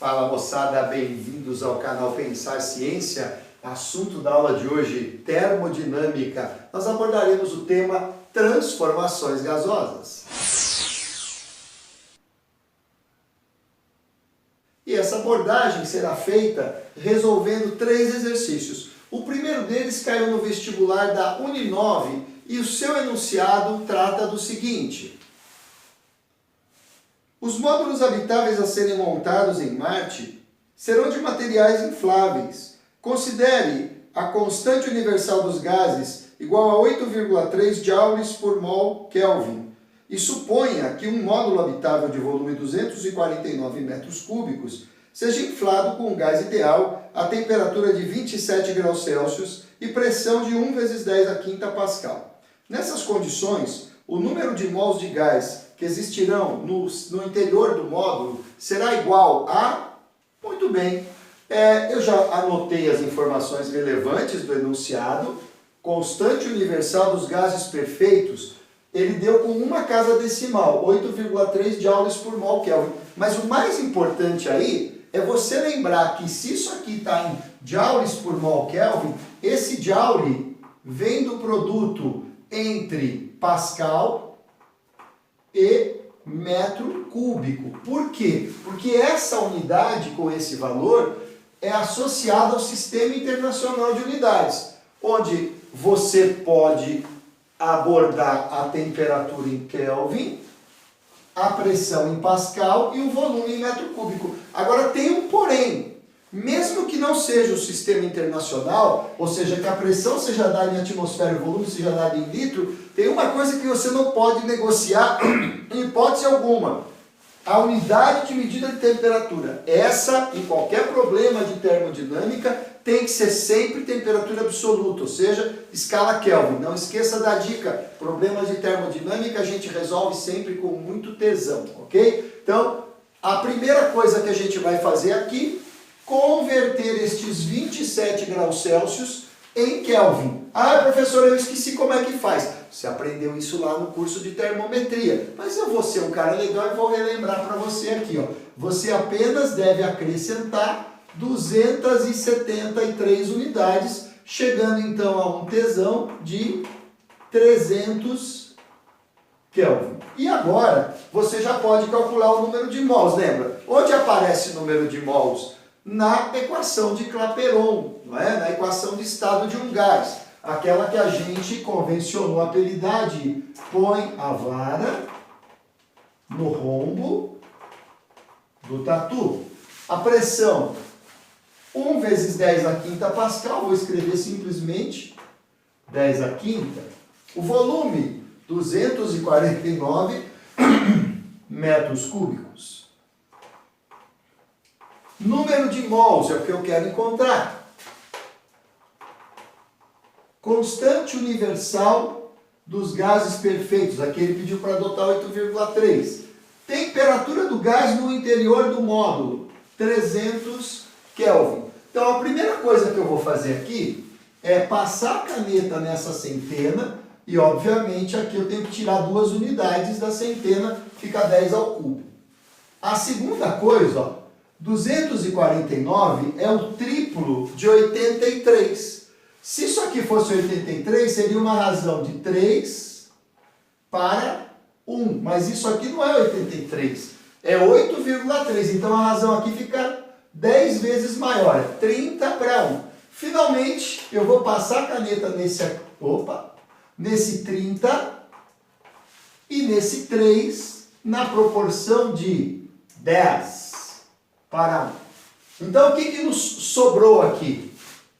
Fala moçada, bem-vindos ao canal Pensar Ciência. Assunto da aula de hoje, termodinâmica. Nós abordaremos o tema transformações gasosas. E essa abordagem será feita resolvendo 3 exercícios. O primeiro deles caiu no vestibular da Uninove e o seu enunciado trata do seguinte: os módulos habitáveis a serem montados em Marte serão de materiais infláveis. Considere a constante universal dos gases igual a 8,3 joules por mol Kelvin e suponha que um módulo habitável de volume 249 metros cúbicos seja inflado com um gás ideal a temperatura de 27 graus Celsius e pressão de 1 vezes 10 a quinta Pascal. Nessas condições, o número de mols de gás que existirão no interior do módulo será igual a... Muito bem, eu já anotei as informações relevantes do enunciado. Constante universal dos gases perfeitos, ele deu com uma casa decimal, 8,3 joules por mol Kelvin. Mas o mais importante aí é você lembrar que se isso aqui está em joules por mol Kelvin, esse joule vem do produto entre Pascal e metro cúbico. Por quê? Porque essa unidade com esse valor é associada ao Sistema Internacional de Unidades, onde você pode abordar a temperatura em Kelvin, a pressão em Pascal e o volume em metro cúbico. Agora tem um porém. Mesmo que não seja o sistema internacional, ou seja, que a pressão seja dada em atmosfera e o volume seja dado em litro, tem uma coisa que você não pode negociar em hipótese alguma: a unidade de medida de temperatura. Essa, em qualquer problema de termodinâmica, tem que ser sempre temperatura absoluta, ou seja, escala Kelvin. Não esqueça da dica: problemas de termodinâmica a gente resolve sempre com muito tesão, ok? Então, a primeira coisa que a gente vai fazer aqui, converter estes 27 graus Celsius em Kelvin. Ah, professor, eu esqueci como é que faz. Você aprendeu isso lá no curso de termometria. Mas eu vou ser um cara legal e vou relembrar para você aqui. Ó. Você apenas deve acrescentar 273 unidades, chegando então a um tesão de 300 Kelvin. E agora, você já pode calcular o número de mols. Lembra? Onde aparece o número de mols? Na equação de Clapeyron, não é? Na equação de estado de um gás, aquela que a gente convencionou apelidar de põe a vara no rombo do tatu. A pressão 1 vezes 10 a quinta Pascal, vou escrever simplesmente 10 a quinta. O volume 249 metros cúbicos. Número de mols é o que eu quero encontrar. Constante universal dos gases perfeitos. Aqui ele pediu para adotar 8,3. Temperatura do gás no interior do módulo, 300 Kelvin. Então a primeira coisa que eu vou fazer aqui é passar a caneta nessa centena e obviamente aqui eu tenho que tirar 2 unidades da centena, fica 10 ao cubo. A segunda coisa, ó, 249 é o triplo de 83. Se isso aqui fosse 83, seria uma razão de 3 para 1. Mas isso aqui não é 83, é 8,3. Então a razão aqui fica 10 vezes maior, é 30 para 1. Finalmente, eu vou passar a caneta nesse 30 e nesse 3 na proporção de 10 para 1. Então, o que nos sobrou aqui?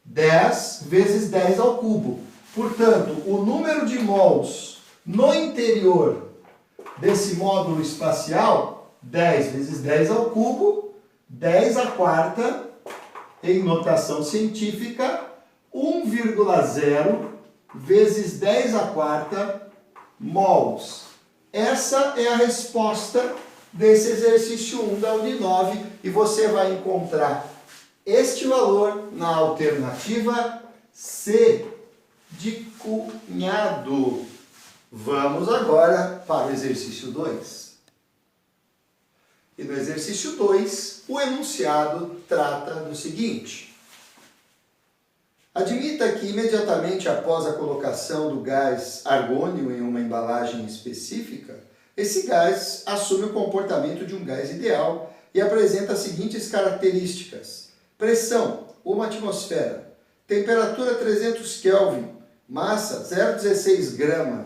10 vezes 10 ao cubo. Portanto, o número de mols no interior desse módulo espacial, 10 vezes 10 ao cubo, 10 à quarta, em notação científica, 1,0 vezes 10 à quarta mols. Essa é a resposta desse exercício 1 da Uninove e você vai encontrar este valor na alternativa C de cunhado. Vamos agora para o exercício 2. E no exercício 2, o enunciado trata do seguinte: admita que imediatamente após a colocação do gás argônio em uma embalagem específica, esse gás assume o comportamento de um gás ideal e apresenta as seguintes características: pressão, 1 atmosfera, temperatura 300 Kelvin, massa 0,16 grama.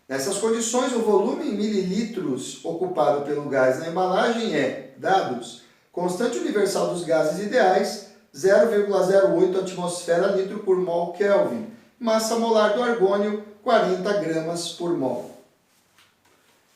Nessas condições, o volume em mililitros ocupado pelo gás na embalagem é, dados, constante universal dos gases ideais, 0,08 atmosfera litro por mol Kelvin, massa molar do argônio, 40 gramas por mol.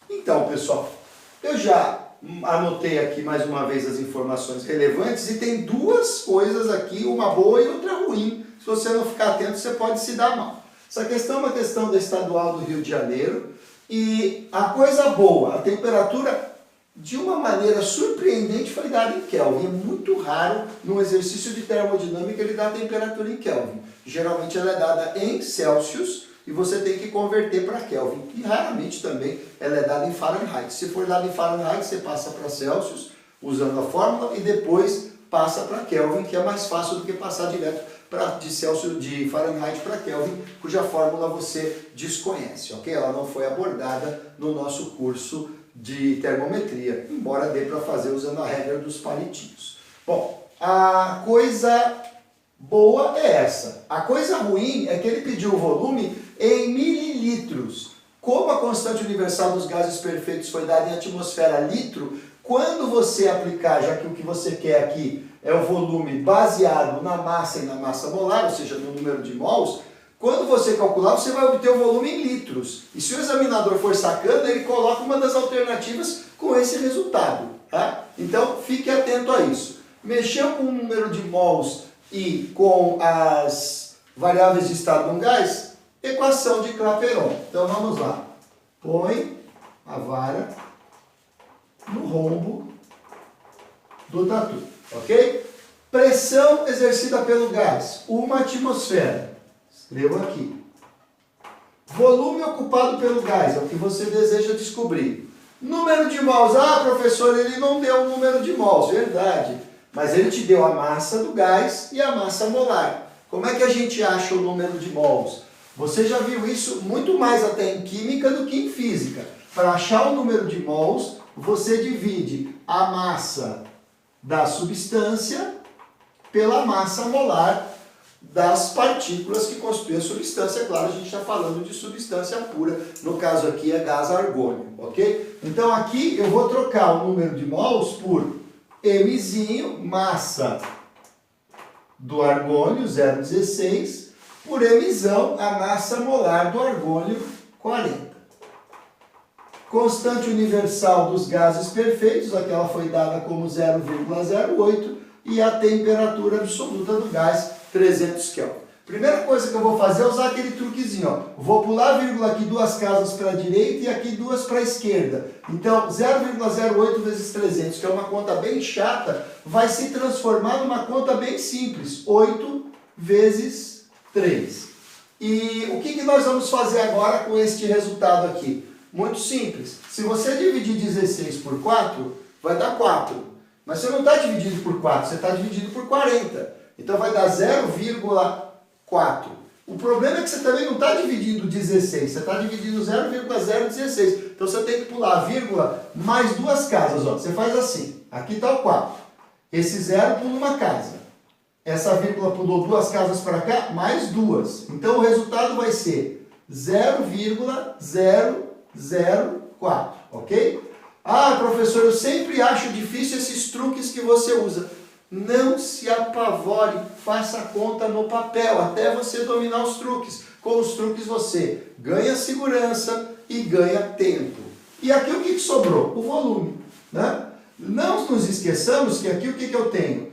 Então, pessoal, eu já anotei aqui mais uma vez as informações relevantes e tem duas coisas aqui, uma boa e outra ruim. Se você não ficar atento, você pode se dar mal. Essa questão é uma questão da Estadual do Rio de Janeiro e a coisa boa, a temperatura, de uma maneira surpreendente, foi dada em Kelvin. É muito raro no exercício de termodinâmica ele dar a temperatura em Kelvin. Geralmente ela é dada em Celsius e você tem que converter para Kelvin. E raramente também ela é dada em Fahrenheit. Se for dada em Fahrenheit, você passa para Celsius usando a fórmula e depois passa para Kelvin, que é mais fácil do que passar direto de Fahrenheit para Kelvin, cuja fórmula você desconhece, ok? Ela não foi abordada no nosso curso de termometria, embora dê para fazer usando a regra dos palitinhos. Bom, a coisa boa é essa. A coisa ruim é que ele pediu o volume em mililitros. Como a constante universal dos gases perfeitos foi dada em atmosfera litro, quando você aplicar, já que o que você quer aqui é o volume baseado na massa e na massa molar, ou seja, no número de mols, quando você calcular, você vai obter o volume em litros. E se o examinador for sacana, ele coloca uma das alternativas com esse resultado. Tá? Então, fique atento a isso. Mexeu com o número de mols e com as variáveis de estado de um gás, equação de Clapeyron. Então, vamos lá. Põe a vara no rombo do tatu, ok? Pressão exercida pelo gás, 1 atmosfera. Escrevo aqui. Volume ocupado pelo gás, é o que você deseja descobrir. Número de mols. Ah, professor, ele não deu o número de mols. Verdade. Mas ele te deu a massa do gás e a massa molar. Como é que a gente acha o número de mols? Você já viu isso muito mais até em química do que em física. Para achar o número de mols, você divide a massa da substância pela massa molar das partículas que constituem a substância. Claro, a gente está falando de substância pura, no caso aqui é gás argônio, ok? Então aqui eu vou trocar o número de mols por Mzinho, massa do argônio, 0,16, por Mzão, a massa molar do argônio, 40. Constante universal dos gases perfeitos, aquela foi dada como 0,08, e a temperatura absoluta do gás, 300 Kelvin. Primeira coisa que eu vou fazer é usar aquele truquezinho, ó. Vou pular a vírgula aqui 2 casas para a direita e aqui 2 para a esquerda. Então, 0,08 vezes 300, que é uma conta bem chata, vai se transformar numa conta bem simples, 8 vezes 3. E o que nós vamos fazer agora com este resultado aqui? Muito simples. Se você dividir 16 por 4, vai dar 4. Mas você não está dividindo por 4, você está dividindo por 40. Então vai dar 0,4. O problema é que você também não está dividindo 16, você está dividindo 0,016. Então você tem que pular a vírgula mais 2 casas. Ó. Você faz assim, aqui está o 4. Esse 0 pula uma casa. Essa vírgula pulou 2 casas para cá, mais 2. Então o resultado vai ser 0,004, ok? Ah, professor, eu sempre acho difícil esses truques que você usa. Não se apavore, faça a conta no papel, até você dominar os truques. Com os truques você ganha segurança e ganha tempo. E aqui o que sobrou? O volume. Né? Não nos esqueçamos que aqui o que eu tenho?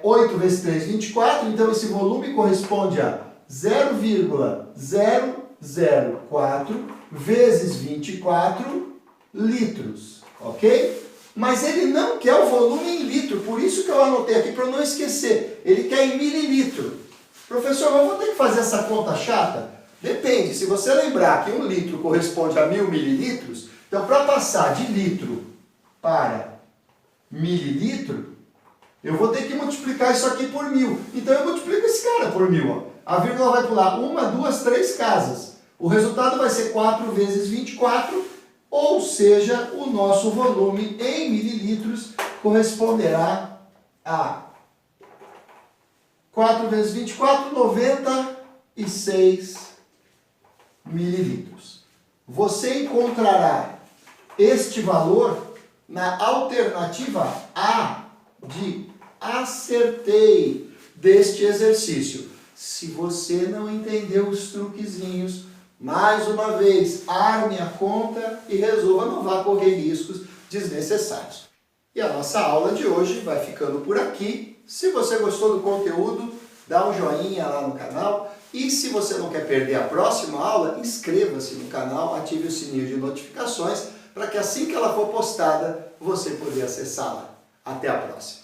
8 vezes 3, 24, então esse volume corresponde a 0,004 vezes 24 litros, ok? Mas ele não quer o volume em litro, por isso que eu anotei aqui para eu não esquecer. Ele quer em mililitro. Professor, eu vou ter que fazer essa conta chata? Depende, se você lembrar que 1 litro corresponde a 1000 mililitros, então para passar de litro para mililitro, eu vou ter que multiplicar isso aqui por 1000. Então eu multiplico esse cara por 1000. Ó. A vírgula vai pular 1, 2, 3 casas. O resultado vai ser 4 vezes 24, ou seja, o nosso volume em mililitros corresponderá a 4 vezes 24, 96 mililitros. Você encontrará este valor na alternativa A de acertei deste exercício. Se você não entendeu os truquezinhos, mais uma vez, arme a conta e resolva, não vá correr riscos desnecessários. E a nossa aula de hoje vai ficando por aqui. Se você gostou do conteúdo, dá um joinha lá no canal. E se você não quer perder a próxima aula, inscreva-se no canal, ative o sininho de notificações, para que assim que ela for postada, você poder acessá-la. Até a próxima!